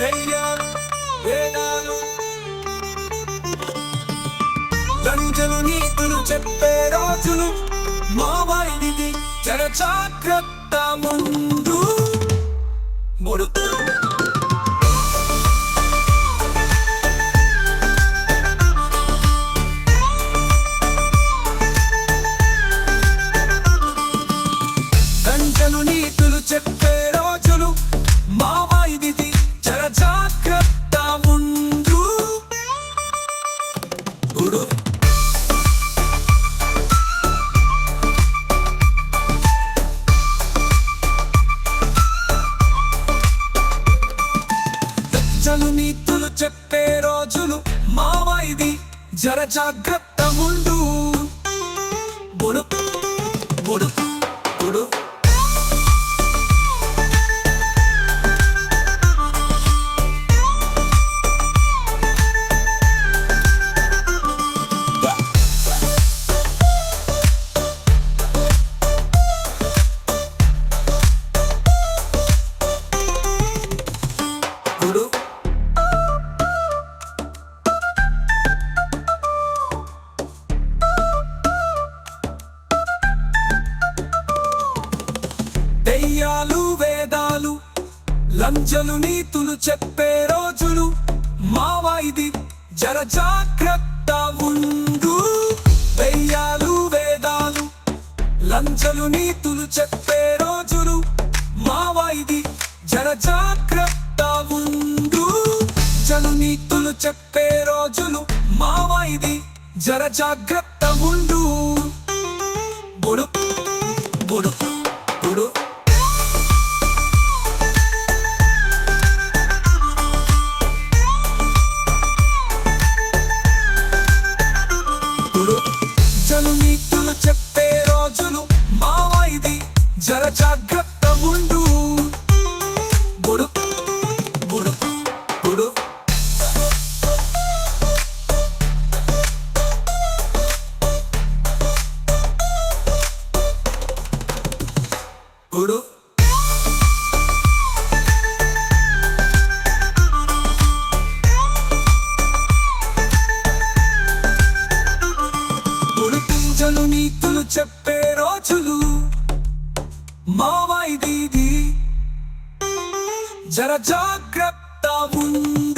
ధైర్యాలు వేదాలు లంజలు నీతులు చెప్పే రోజులు మావాయిది జర జాగ్రత్త ముందు మూడు లంజలు నీతులు చెప్పే రోజులు మావాయిది జర జాగ్రత్త ముందు మూడు లంజలు నీతులు చెప్పే రోజులు మావాయిది జర జాగ్రత్త ముందు మూడు మూడు మూడు మూడు దెయ్యాలు వేదాలు లంజలు నీతులు చెప్పే రోజులు మావాయిది జర జాగ్రత్త ముందు దెయ్యాలు వేదాలు లంజలు నీతులు చెప్పే రోజులు మావాయిది జర జాగ్రత్త ముందు జలు నీతులు చెప్పే రోజులు మావాయిది జర జాగ్రత్త ముందు బుడు బుడు బుడు జలు నీతులు చెప్పే రోజులు మావాయిది జర జాగ్రత్త ముందు బుడు బుడు బుడు బుడు జలు నీతులు చెప్పే రోజులు మావాయిది జర జాగ్రత్త ముందు